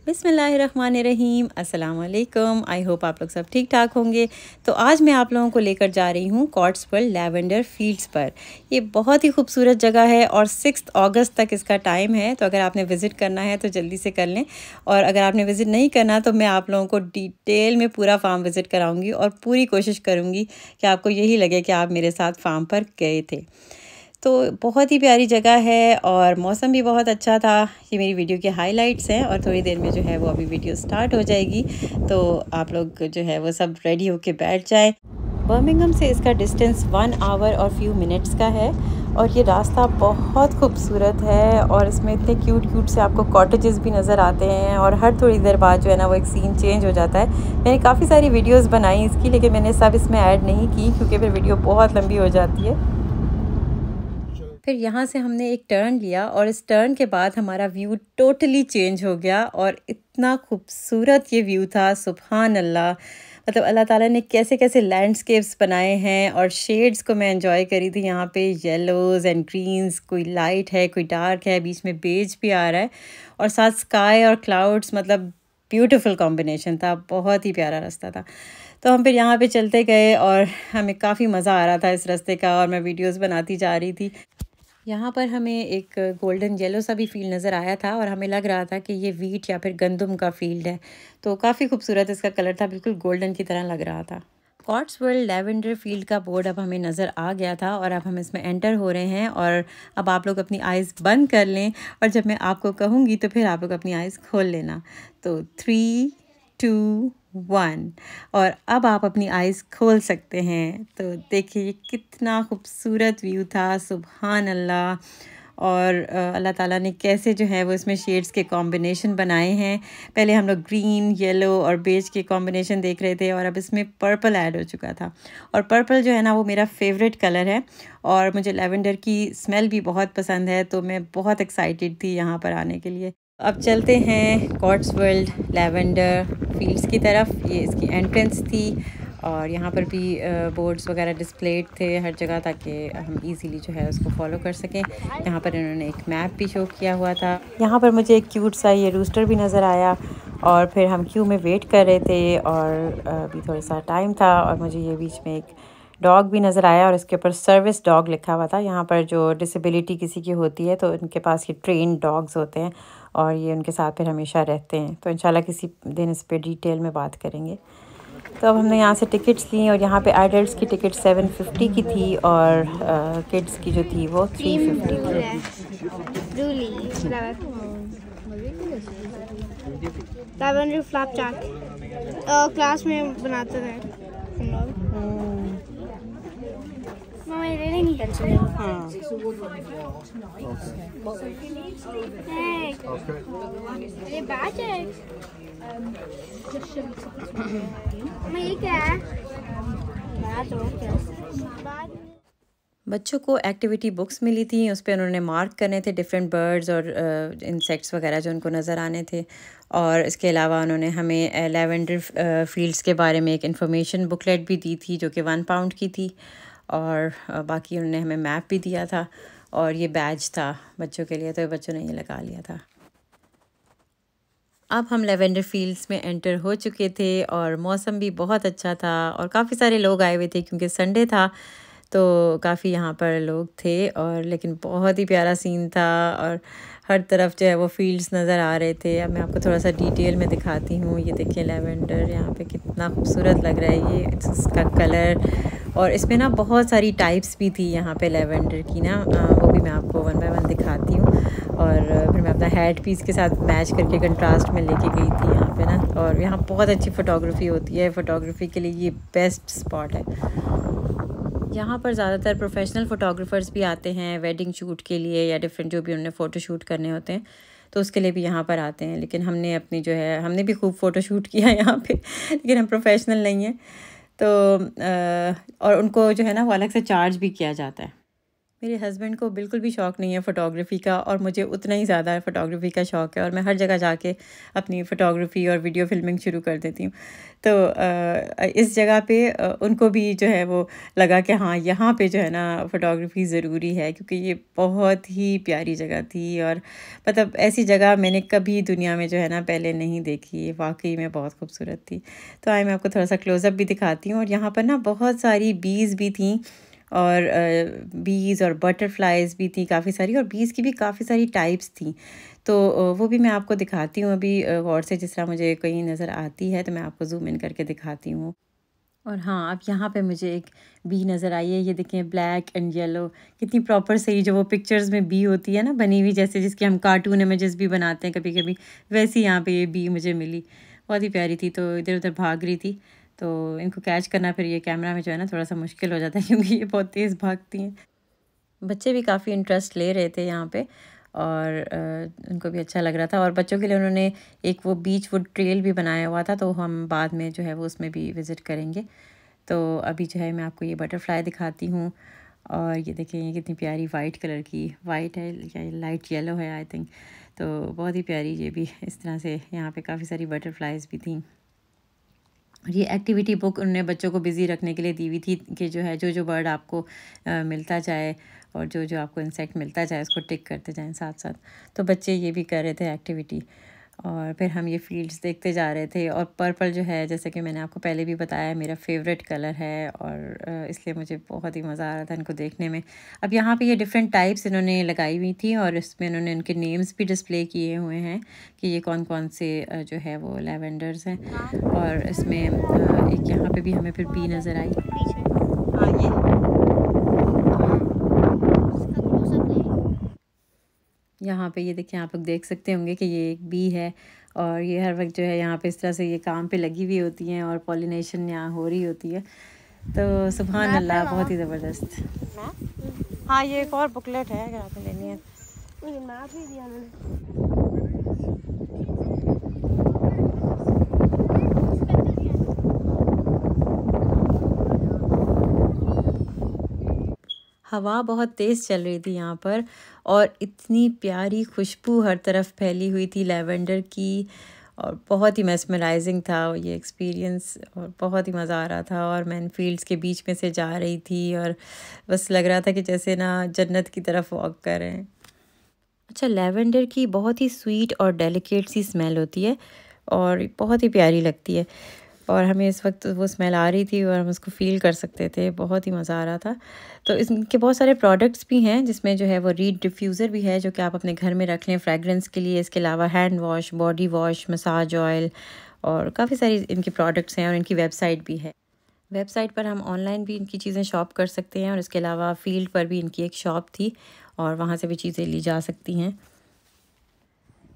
बिस्मिल्लाहिर्रहमानिर्रहीम, अस्सलाम वालेकुम। आई होप आप लोग सब ठीक ठाक होंगे। तो आज मैं आप लोगों को लेकर जा रही हूँ कॉट्सवॉल्ड लैवेंडर फील्ड्स पर। ये बहुत ही खूबसूरत जगह है और 6 अगस्त तक इसका टाइम है। तो अगर आपने विज़िट करना है तो जल्दी से कर लें, और अगर आपने विज़िट नहीं करना तो मैं आप लोगों को डिटेल में पूरा फार्म विज़िट कराऊँगी और पूरी कोशिश करूँगी कि आपको यही लगे कि आप मेरे साथ फार्म पर गए थे। तो बहुत ही प्यारी जगह है और मौसम भी बहुत अच्छा था। ये मेरी वीडियो के हाइलाइट्स हैं और थोड़ी देर में जो है वो अभी वीडियो स्टार्ट हो जाएगी। तो आप लोग जो है वो सब रेडी होके बैठ जाएं। बर्मिंघम से इसका डिस्टेंस 1 आवर और फ्यू मिनट्स का है और ये रास्ता बहुत खूबसूरत है और इसमें इतने क्यूट से आपको कॉटेजेस भी नज़र आते हैं और हर थोड़ी देर बाद जो है ना वो एक सीन चेंज हो जाता है। मैंने काफ़ी सारी वीडियोस बनाई इसकी, लेकिन मैंने सब इसमें ऐड नहीं की क्योंकि फिर वीडियो बहुत लंबी हो जाती है। फिर यहाँ से हमने एक टर्न लिया और इस टर्न के बाद हमारा व्यू टोटली चेंज हो गया और इतना खूबसूरत ये व्यू था, सुभान अल्लाह। मतलब अल्लाह ताला ने कैसे कैसे लैंडस्केप्स बनाए हैं और शेड्स को मैं एंजॉय करी थी यहाँ पे, येलोज़ एंड ग्रीन्स, कोई लाइट है कोई डार्क है, बीच में बेज भी आ रहा है और साथ स्काई और क्लाउड्स, मतलब ब्यूटीफुल कॉम्बिनेशन था। बहुत ही प्यारा रास्ता था। तो हम फिर यहाँ पे चलते गए और हमें काफ़ी मज़ा आ रहा था इस रास्ते का और मैं वीडियोस बनाती जा रही थी। यहाँ पर हमें एक गोल्डन येलो सा भी फील्ड नज़र आया था और हमें लग रहा था कि ये वीट या फिर गंदम का फील्ड है। तो काफ़ी खूबसूरत इसका कलर था, बिल्कुल गोल्डन की तरह लग रहा था। कॉट्सवॉल्ड लैवेंडर फील्ड का बोर्ड अब हमें नज़र आ गया था और अब हम इसमें एंटर हो रहे हैं। और अब आप लोग अपनी आइज़ बंद कर लें और जब मैं आपको कहूँगी तो फिर आप लोग अपनी आइज़ खोल लेना। तो 3, 2, 1 और अब आप अपनी आइज़ खोल सकते हैं। तो देखिए कितना खूबसूरत व्यू था, सुभान अल्लाह। और अल्लाह ताला ने कैसे जो है वो इसमें शेड्स के कॉम्बिनेशन बनाए हैं। पहले हम लोग ग्रीन, येलो और बेज के कॉम्बिनेशन देख रहे थे और अब इसमें पर्पल ऐड हो चुका था। और पर्पल जो है ना वो मेरा फेवरेट कलर है और मुझे लैवेंडर की स्मेल भी बहुत पसंद है, तो मैं बहुत एक्साइटेड थी यहाँ पर आने के लिए। अब चलते हैं कॉट्सवॉल्ड लैवेंडर फील्ड्स की तरफ। ये इसकी एंट्रेंस थी और यहाँ पर भी बोर्ड्स वगैरह डिस्प्लेड थे हर जगह ताकि हम इजीली जो है उसको फॉलो कर सकें। यहाँ पर इन्होंने एक मैप भी शो किया हुआ था। यहाँ पर मुझे एक क्यूट सा ये रूस्टर भी नज़र आया और फिर हम क्यू में वेट कर रहे थे और अभी थोड़ा सा टाइम था और मुझे ये बीच में एक डॉग भी नज़र आया और इसके ऊपर सर्विस डॉग लिखा हुआ था। यहाँ पर जो डिसेबिलिटी किसी की होती है तो उनके पास ये ट्रेन डॉग्स होते हैं और ये उनके साथ फिर हमेशा रहते हैं। तो इंशाल्लाह किसी दिन इस पर डिटेल में बात करेंगे। तो अब हमने यहाँ से टिकट्स ली और यहाँ पे एडल्ट्स की टिकट 750 की थी और किड्स की जो थी वो 350 थी। लैवेंडर फ्लैपजैक क्लास में बनाते थे हम लोग। मम्मा ये नहीं निकल ये बैच है। मम्मा ये क्या है? बच्चों को एक्टिविटी बुक्स मिली थी, उस पर उन्होंने मार्क करने थे डिफरेंट बर्ड्स और इंसेक्ट्स वगैरह जो उनको नज़र आने थे। और इसके अलावा उन्होंने हमें लैवेंडर फील्ड्स के बारे में एक इन्फॉर्मेशन बुकलेट भी दी थी जो कि 1 पाउंड की थी और बाकी उन्होंने हमें मैप भी दिया था और ये बैज था बच्चों के लिए, तो बच्चों ने ये लगा लिया था। अब हम लैवेंडर फील्ड्स में एंटर हो चुके थे और मौसम भी बहुत अच्छा था और काफ़ी सारे लोग आए हुए थे क्योंकि संडे था, तो काफ़ी यहाँ पर लोग थे। और लेकिन बहुत ही प्यारा सीन था और हर तरफ जो है वो फील्ड्स नज़र आ रहे थे। अब मैं आपको थोड़ा सा डिटेल में दिखाती हूँ। ये देखिए लैवेंडर यहाँ पे कितना खूबसूरत लग रहा है ये इसका कलर। और इसमें ना बहुत सारी टाइप्स भी थी यहाँ पे लैवेंडर की ना, वो भी मैं आपको 1 बाय 1 दिखाती हूँ। और फिर मैं अपना हेड पीस के साथ मैच करके कंट्रास्ट में लेके गई थी यहाँ पे ना। और यहाँ बहुत अच्छी फ़ोटोग्राफी होती है, फ़ोटोग्राफी के लिए ये बेस्ट स्पॉट है। यहाँ पर ज़्यादातर प्रोफेशनल फ़ोटोग्राफ़र्स भी आते हैं वेडिंग शूट के लिए या डिफरेंट जो भी उन्हें फ़ोटो शूट करने होते हैं, तो उसके लिए भी यहाँ पर आते हैं। लेकिन हमने अपनी जो है हमने भी खूब फ़ोटो शूट किया यहाँ पे लेकिन हम प्रोफेशनल नहीं हैं। तो और उनको जो है ना वो अलग से चार्ज भी किया जाता है। मेरे हस्बैंड को बिल्कुल भी शौक़ नहीं है फ़ोटोग्राफ़ी का, और मुझे उतना ही ज़्यादा फ़ोटोग्राफ़ी का शौक़ है, और मैं हर जगह जाके अपनी फ़ोटोग्राफ़ी और वीडियो फ़िल्मिंग शुरू कर देती हूँ। तो इस जगह पे उनको भी जो है वो लगा कि हाँ, यहाँ पे जो है ना फ़ोटोग्राफ़ी ज़रूरी है, क्योंकि ये बहुत ही प्यारी जगह थी, और मतलब ऐसी जगह मैंने कभी दुनिया में जो है ना पहले नहीं देखी। वाक़ई में बहुत खूबसूरत थी। तो आइए मैं आपको थोड़ा-सा क्लोज़अप भी दिखाती हूँ, और यहाँ पर ना बहुत सारी बीज़ भी थीं, और बीज़ और बटरफ्लाइज़ भी थी काफ़ी सारी, और बीज़ की भी काफ़ी सारी टाइप्स थी। तो वो भी मैं आपको दिखाती हूँ अभी गौर से, जिस तरह मुझे कहीं नज़र आती है तो मैं आपको ज़ूम इन करके दिखाती हूँ। और हाँ, अब यहाँ पे मुझे एक बी नज़र आई है। ये देखें, ब्लैक एंड येलो, कितनी प्रॉपर सही जो वो पिक्चर्स में बी होती है ना बनी हुई, जैसे जिसकी हम कार्टून इमेजेस भी बनाते हैं कभी-कभी, वैसी यहाँ पे ये बी मुझे मिली। बहुत ही प्यारी थी, तो इधर-उधर भाग रही थी। तो इनको कैच करना फिर ये कैमरा में जो है ना थोड़ा-सा मुश्किल हो जाता है, क्योंकि ये बहुत तेज़ भागती हैं। बच्चे भी काफ़ी इंटरेस्ट ले रहे थे यहाँ पे, और उनको भी अच्छा लग रहा था, और बच्चों के लिए उन्होंने एक वो बीच वुड ट्रेल भी बनाया हुआ था, तो हम बाद में जो है वो उसमें भी विज़िट करेंगे। तो अभी जो है मैं आपको ये बटरफ्लाई दिखाती हूँ, और ये देखें, ये कितनी प्यारी वाइट कलर की, वाइट है या लाइट येलो है आई थिंक। तो बहुत ही प्यारी ये भी, इस तरह से यहाँ पे काफ़ी सारी बटरफ्लाइज भी थी। और ये एक्टिविटी बुक उन्होंने बच्चों को बिज़ी रखने के लिए दी हुई थी, कि जो है जो बर्ड आपको मिलता जाए, और जो आपको इंसेक्ट मिलता जाए उसको टिक करते जाएं साथ साथ। तो बच्चे ये भी कर रहे थे एक्टिविटी। और फिर हम ये फील्ड्स देखते जा रहे थे, और पर्पल जो है, जैसे कि मैंने आपको पहले भी बताया, मेरा फेवरेट कलर है, और इसलिए मुझे बहुत ही मज़ा आ रहा था इनको देखने में। अब यहाँ पे ये डिफरेंट टाइप्स इन्होंने लगाई हुई थी, और इसमें इन्होंने उनके नेम्स भी डिस्प्ले किए हुए हैं कि ये कौन कौन से जो है वो लेवेंडर्स हैं। और इसमें एक यहाँ पे भी हमें फिर बी नज़र आई। हाँ, ये यहाँ पे ये देखिए, आप लोग देख सकते होंगे कि ये एक बी है, और ये हर वक्त जो है यहाँ पे इस तरह से ये काम पे लगी हुई होती हैं, और पॉलिनेशन यहाँ हो रही होती है। तो सुभान अल्लाह, बहुत ही ज़बरदस्त। हाँ, ये एक और बुकलेट है अगर आपने लेनी है। मैप नहीं दिया उन्होंने। हवा बहुत तेज़ चल रही थी यहाँ पर, और इतनी प्यारी खुशबू हर तरफ फैली हुई थी लेवेंडर की, और बहुत ही मेस्मराइजिंग था ये एक्सपीरियंस, और बहुत ही मज़ा आ रहा था। और मैं इन फील्ड्स के बीच में से जा रही थी, और बस लग रहा था कि जैसे ना जन्नत की तरफ वॉक कर रहे हैं। अच्छा, लेवेंडर की बहुत ही स्वीट और डेलिकेट सी स्मेल होती है, और बहुत ही प्यारी लगती है, और हमें इस वक्त वो स्मेल आ रही थी, और हम उसको फ़ील कर सकते थे। बहुत ही मज़ा आ रहा था। तो इनके बहुत सारे प्रोडक्ट्स भी हैं, जिसमें जो है वो रीड डिफ्यूज़र भी है, जो कि आप अपने घर में रख लें फ्रेगरेंस के लिए। इसके अलावा hand wash, body wash, massage oil, और काफ़ी सारी इनकी प्रोडक्ट्स हैं, और इनकी वेबसाइट भी है। वेबसाइट पर हम ऑनलाइन भी इनकी चीज़ें शॉप कर सकते हैं, और इसके अलावा फ़ील्ड पर भी इनकी एक शॉप थी, और वहाँ से भी चीज़ें ली जा सकती हैं।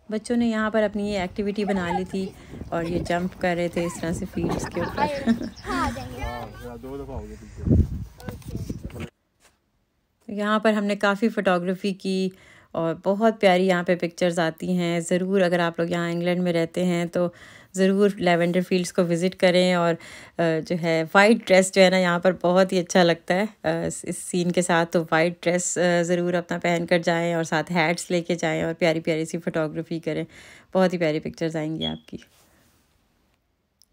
बच्चों ने यहाँ पर अपनी ये एक्टिविटी बना ली थी, और ये जंप कर रहे थे इस तरह से फील्ड्स के ऊपर। यहाँ पर हमने काफ़ी फ़ोटोग्राफ़ी की, और बहुत प्यारी यहाँ पे पिक्चर्स आती हैं। ज़रूर अगर आप लोग यहाँ इंग्लैंड में रहते हैं तो ज़रूर लेवेंडर फील्ड्स को विज़िट करें। और जो है वाइट ड्रेस जो है ना यहाँ पर बहुत ही अच्छा लगता है इस सीन के साथ। तो वाइट ड्रेस ज़रूर अपना पहन कर जाएँ, और साथ हैट्स लेके जाएँ, और प्यारी प्यारी सी फ़ोटोग्राफ़ी करें। बहुत ही प्यारी पिक्चर्स आएंगी आपकी।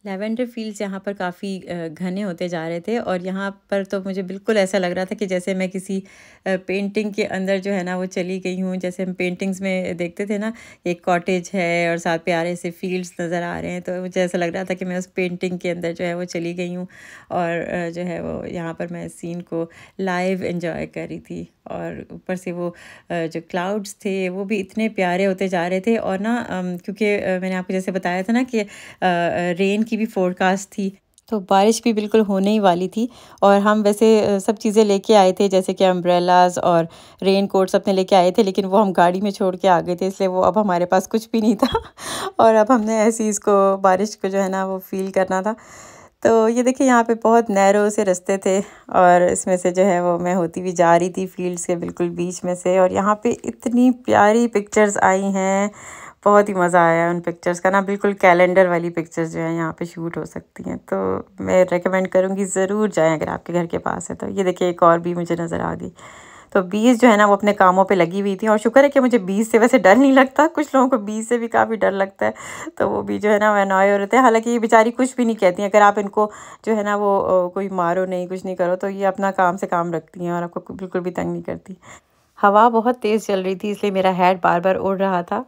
लेवेंडर फील्ड्स यहाँ पर काफ़ी घने होते जा रहे थे, और यहाँ पर तो मुझे बिल्कुल ऐसा लग रहा था कि जैसे मैं किसी पेंटिंग के अंदर जो है ना वो चली गई हूँ। जैसे हम पेंटिंग्स में देखते थे ना, एक कॉटेज है और साथ प्यारे से फील्ड्स नज़र आ रहे हैं, तो मुझे ऐसा लग रहा था कि मैं उस पेंटिंग के अंदर जो है वो चली गई हूँ, और जो है वो यहाँ पर मैं सीन को लाइव एंजॉय कर रही थी। और ऊपर से वो जो क्लाउड्स थे वो भी इतने प्यारे होते जा रहे थे। और ना क्योंकि मैंने आपको जैसे बताया था ना कि रेन की भी फोरकास्ट थी, तो बारिश भी बिल्कुल होने ही वाली थी। और हम वैसे सब चीज़ें लेके आए थे, जैसे कि अम्ब्रेलाज और रेन कोट्स अपने लेके आए थे, लेकिन वो हम गाड़ी में छोड़ के आ गए थे, इसलिए वो अब हमारे पास कुछ भी नहीं था। और अब हमने ऐसी इसको बारिश को जो है ना वो फ़ील करना था। तो ये देखिए, यहाँ पे बहुत नैरो से रास्ते थे, और इसमें से जो है वो मैं होती हुई जा रही थी फील्ड्स के बिल्कुल बीच में से। और यहाँ पे इतनी प्यारी पिक्चर्स आई हैं, बहुत ही मज़ा आया उन पिक्चर्स का ना। बिल्कुल कैलेंडर वाली पिक्चर्स जो है यहाँ पे शूट हो सकती हैं। तो मैं रेकमेंड करूँगी ज़रूर जाएं अगर आपके घर के पास है तो। ये देखिए, एक और भी मुझे नज़र आ गई। तो बीज जो है ना वो अपने कामों पे लगी हुई थी, और शुक्र है कि मुझे बीज से वैसे डर नहीं लगता, कुछ लोगों को बीज से भी काफ़ी डर लगता है। तो वो भी जो है ना वो अनॉय हो रहे थे। हालांकि ये बेचारी कुछ भी नहीं कहती हैं, अगर आप इनको जो है ना वो कोई मारो नहीं, कुछ नहीं करो, तो ये अपना काम से काम रखती हैं और आपको बिल्कुल भी तंग नहीं करती। हवा बहुत तेज़ चल रही थी, इसलिए मेरा हेड बार बार उड़ रहा था।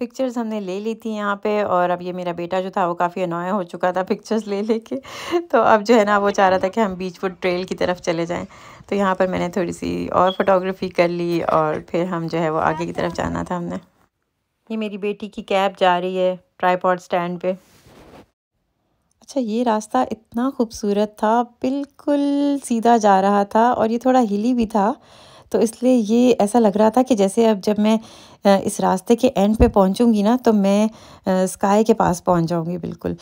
पिक्चर्स हमने ले ली थी यहाँ पे, और अब ये मेरा बेटा जो था वो काफ़ी अनॉय हो चुका था पिक्चर्स ले लेके। तो अब जो है ना वो चाह रहा था कि हम बीचवुड ट्रेल की तरफ चले जाएं। तो यहाँ पर मैंने थोड़ी सी और फोटोग्राफी कर ली, और फिर हम जो है वो आगे की तरफ जाना था हमने। ये मेरी बेटी की कैब जा रही है ट्राईपॉड स्टैंड पे। अच्छा, ये रास्ता इतना खूबसूरत था, बिल्कुल सीधा जा रहा था, और ये थोड़ा हिली भी था, तो इसलिए ये ऐसा लग रहा था कि जैसे अब जब मैं इस रास्ते के एंड पे पहुंचूंगी ना, तो मैं स्काई के पास पहुंच जाऊंगी बिल्कुल।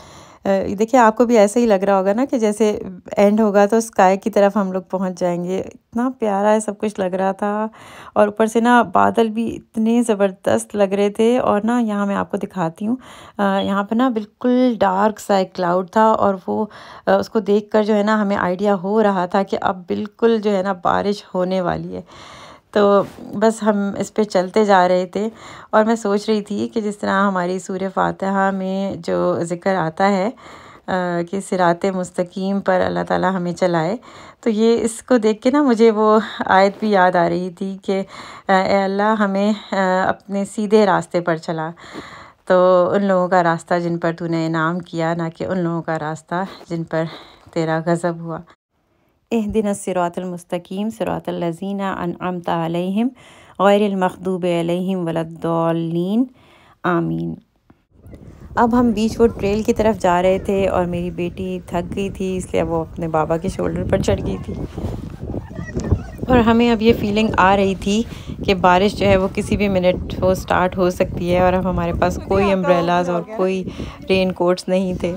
देखिए, आपको भी ऐसा ही लग रहा होगा ना कि जैसे एंड होगा तो स्काई की तरफ हम लोग पहुंच जाएंगे। इतना प्यारा है सब कुछ लग रहा था, और ऊपर से ना बादल भी इतने ज़बरदस्त लग रहे थे। और ना यहाँ मैं आपको दिखाती हूँ, यहाँ पे ना बिल्कुल डार्क सा एक क्लाउड था, और वो उसको देखकर जो है ना हमें आइडिया हो रहा था कि अब बिल्कुल जो है ना बारिश होने वाली है। तो बस हम इस पे चलते जा रहे थे, और मैं सोच रही थी कि जिस तरह हमारी सूरह फातिहा में जो ज़िक्र आता है कि सिराते मुस्तकीम पर अल्लाह ताला हमें चलाए, तो ये इसको देख के ना मुझे वो आयत भी याद आ रही थी कि ए अल्लाह हमें अपने सीधे रास्ते पर चला। तो उन लोगों का रास्ता जिन पर तूने इनाम किया, ना कि उन लोगों का रास्ता जिन पर तेरा गज़ब हुआ। इहदिनस सिरातल मुस्तकीम सिरातल लज़ीना अनअमत अलैहिम गैरिल मग़दूबि अलैहिम वलद्दाल्लीन आमीन। अब हम बीचवुड ट्रेल की तरफ जा रहे थे, और मेरी बेटी थक गई थी, इसलिए वो अपने बाबा के शोल्डर पर चढ़ गई थी, और हमें अब ये फीलिंग आ रही थी कि बारिश जो है वो किसी भी मिनट वो स्टार्ट हो सकती है, और अब हमारे पास कोई अम्ब्रेलाज और कोई रेन कोट्स नहीं थे।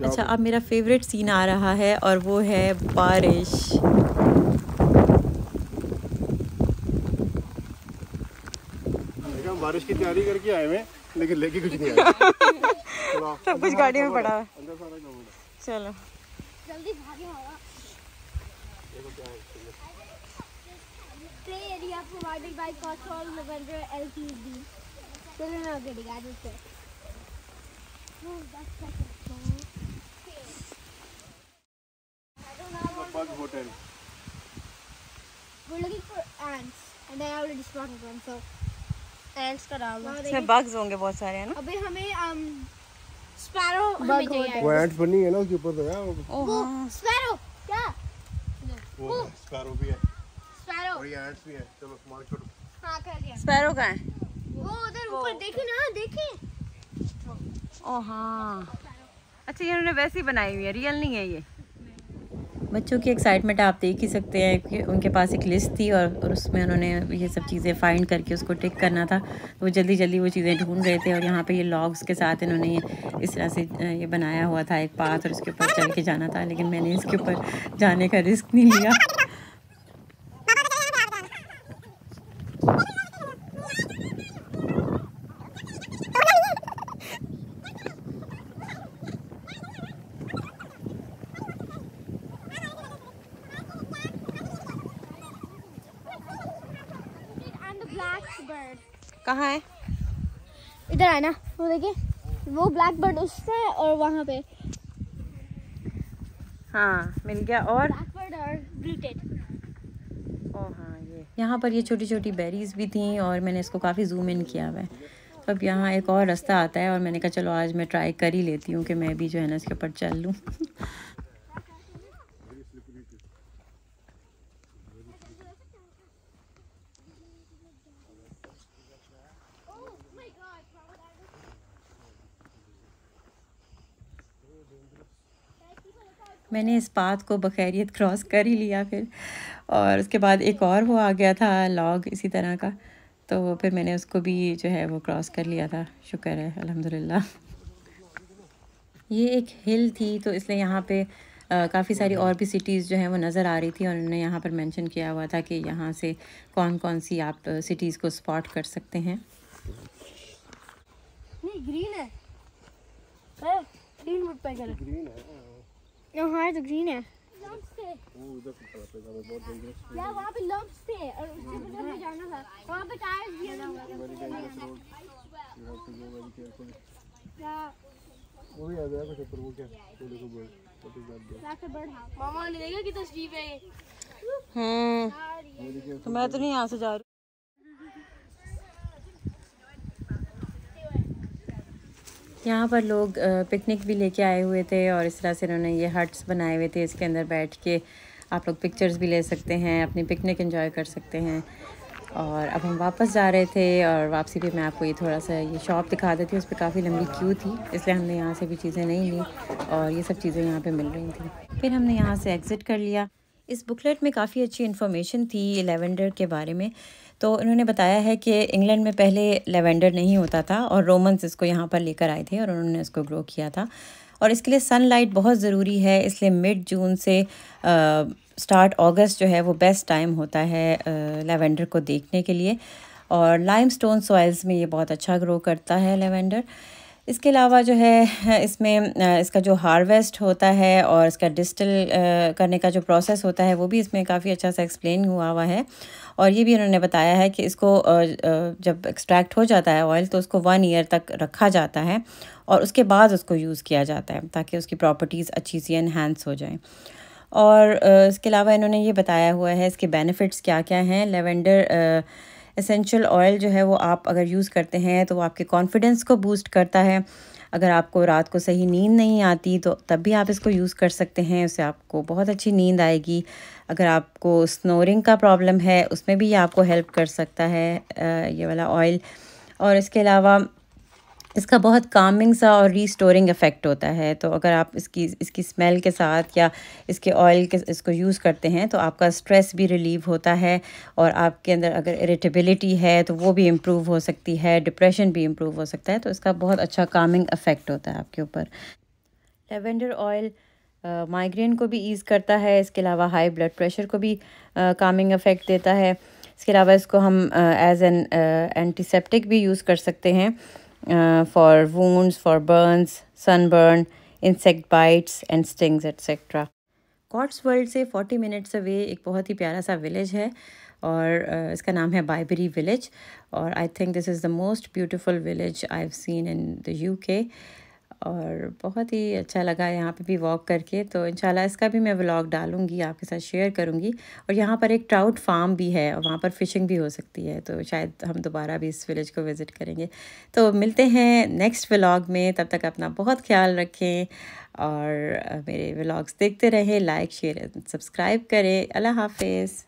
अच्छा, अब मेरा फेवरेट सीन आ रहा है, और वो है बारिश। बारिश की तैयारी करके आए हुए, लेकिन लेके कुछ नहीं आए। सब कुछ गाड़ी में पड़ा है। चलो जल्दी भागे हमारा। Play area provided by Cotswold Lavender Ltd. चलो ना आगे दिखा देते। Bug hotel. We're looking for ants, and I already spotted one. So ants का डाल दो। इसमें बग्स होंगे बहुत सारे, है ना? अभी हमें स्पैरो हमें चाहिए। वो एंट्स बनी है ना उसके ऊपर, तो है वो स्पैरो क्या? वो स्पैरो भी है स्पैरो और ये एंट्स भी है। चलो मार छोड़ो। हाँ कर दिया। स्पैरो कहाँ है? वो उधर ऊपर देखिए ना, देखिए। ओ हाँ, अच्छा, ये उन्होंने वैसी बनाई हुई है, रियल नहीं है ये। बच्चों की एक्साइटमेंट आप देख ही सकते हैं कि उनके पास एक लिस्ट थी, और उसमें उन्होंने ये सब चीज़ें फाइंड करके उसको टिक करना था। तो वो जल्दी जल्दी वो चीज़ें ढूंढ रहे थे, और यहाँ पे ये लॉग्स के साथ इन्होंने इस तरह से ये बनाया हुआ था एक पाथ, और उसके ऊपर चल के जाना था, लेकिन मैंने इसके ऊपर जाने का रिस्क नहीं लिया। कहाँ है? इधर है ना, वो देखिए, वो ब्लैक बर्ड उससे है, और वहाँ पे हाँ मिल गया। और ब्लैक बर्ड और ब्लू टेट। ओ हाँ, ये यहाँ पर ये छोटी छोटी बेरीज भी थी, और मैंने इसको काफ़ी जूम इन किया हुआ है। तो अब यहाँ एक और रास्ता आता है, और मैंने कहा चलो आज मैं ट्राई कर ही लेती हूँ कि मैं भी जो है ना इसके ऊपर चल लूँ। मैंने इस पाथ को बखैरियत क्रॉस कर ही लिया फिर, और उसके बाद एक और वो आ गया था लॉग इसी तरह का, तो फिर मैंने उसको भी जो है वो क्रॉस कर लिया था। शुक्र है अल्हम्दुलिल्लाह। ये एक हिल थी, तो इसलिए यहाँ पे काफ़ी सारी और भी सिटीज़ जो हैं वो नज़र आ रही थी, और उन्होंने यहाँ पर मेंशन किया हुआ था कि यहाँ से कौन कौन सी आप सिटीज़ को स्पॉट कर सकते हैं। ग्रीन है ग्रीन वुडपेकर ग्रीन है हाँ तो ग्रीन है वो उधर से पड़ा पेगा में बहुत डेंजरस यार वहाँ पे लम्प्स थे और उससे पता हमें जाना था वहाँ पे टायर्स भी हैं very dangerous road you have to go very carefully क्या वो भी आ गया कुछ ऊपर वो क्या वो देखो bird what is that that's a bird house मामा ने देखा कि तस्वीर है तो मैं तो नहीं यहाँ से जा रही। यहाँ पर लोग पिकनिक भी लेके आए हुए थे और इस तरह से इन्होंने ये हट्स बनाए हुए थे। इसके अंदर बैठ के आप लोग पिक्चर्स भी ले सकते हैं, अपनी पिकनिक एंजॉय कर सकते हैं। और अब हम वापस जा रहे थे और वापसी पे मैं आपको ये थोड़ा सा ये शॉप दिखा देती हूँ। उस पर काफ़ी लंबी क्यू थी, इसलिए हमने यहाँ से भी चीज़ें नहीं ली और ये सब चीज़ें यहाँ पे मिल रही थी। फिर हमने यहाँ से एग्ज़िट कर लिया। इस बुकलेट में काफ़ी अच्छी इन्फॉर्मेशन थी लेवेंडर के बारे में। तो उन्होंने बताया है कि इंग्लैंड में पहले लेवेंडर नहीं होता था और रोमन्स इसको यहाँ पर लेकर आए थे और उन्होंने इसको ग्रो किया था। और इसके लिए सनलाइट बहुत ज़रूरी है, इसलिए मिड जून से स्टार्ट अगस्त जो है वो बेस्ट टाइम होता है लेवेंडर को देखने के लिए। और लाइमस्टोन सॉइल्स में ये बहुत अच्छा ग्रो करता है लेवेंडर। इसके अलावा जो है इसमें इसका जो हार्वेस्ट होता है और इसका डिस्टिल करने का जो प्रोसेस होता है वो भी इसमें काफ़ी अच्छा सा एक्सप्लेन हुआ है। और ये भी उन्होंने बताया है कि इसको जब एक्सट्रैक्ट हो जाता है ऑयल तो उसको 1 ईयर तक रखा जाता है और उसके बाद उसको यूज़ किया जाता है ताकि उसकी प्रॉपर्टीज़ अच्छी सी एनहांस हो जाएं। और इसके अलावा इन्होंने ये बताया हुआ है इसके बेनिफिट्स क्या क्या हैं। लेवेंडर एसेंशियल ऑयल जो है वो आप अगर यूज़ करते हैं तो वो आपके कॉन्फिडेंस को बूस्ट करता है। अगर आपको रात को सही नींद नहीं आती तो तब भी आप इसको यूज़ कर सकते हैं, उससे आपको बहुत अच्छी नींद आएगी। अगर आपको स्नोरिंग का प्रॉब्लम है उसमें भी ये आपको हेल्प कर सकता है ये वाला ऑयल। और इसके अलावा इसका बहुत कामिंग सा और रीस्टोरिंग इफ़ेक्ट होता है। तो अगर आप इसकी स्मेल के साथ या इसके ऑयल के इसको यूज़ करते हैं तो आपका स्ट्रेस भी रिलीव होता है और आपके अंदर अगर इरिटेबिलिटी है तो वो भी इम्प्रूव हो सकती है, डिप्रेशन भी इम्प्रूव हो सकता है। तो इसका बहुत अच्छा कामिंग इफ़ेक्ट होता है आपके ऊपर। लेवेंडर ऑयल माइग्रेन को भी ईज़ करता है, इसके अलावा हाई ब्लड प्रेशर को भी कामिंग इफ़ेक्ट देता है। इसके अलावा इसको हम एज एन एंटीसेप्टिक भी यूज़ कर सकते हैं for wounds, for burns, sunburn, insect bites and stings etc. कॉट्सवॉल्ड से 40 मिनट्स अवे एक बहुत ही प्यारा सा विलेज है और इसका नाम है बायबरी विलेज। और I think this is the most beautiful village I have seen in the UK। और बहुत ही अच्छा लगा यहाँ पे भी वॉक करके। तो इंशाल्लाह इसका भी मैं व्लॉग डालूँगी, आपके साथ शेयर करूँगी। और यहाँ पर एक ट्राउट फार्म भी है और वहाँ पर फ़िशिंग भी हो सकती है, तो शायद हम दोबारा भी इस विलेज को विज़िट करेंगे। तो मिलते हैं नेक्स्ट व्लॉग में, तब तक अपना बहुत ख्याल रखें और मेरे व्लॉग्स देखते रहें, लाइक शेयर सब्सक्राइब करें। अल्लाह हाफिज़।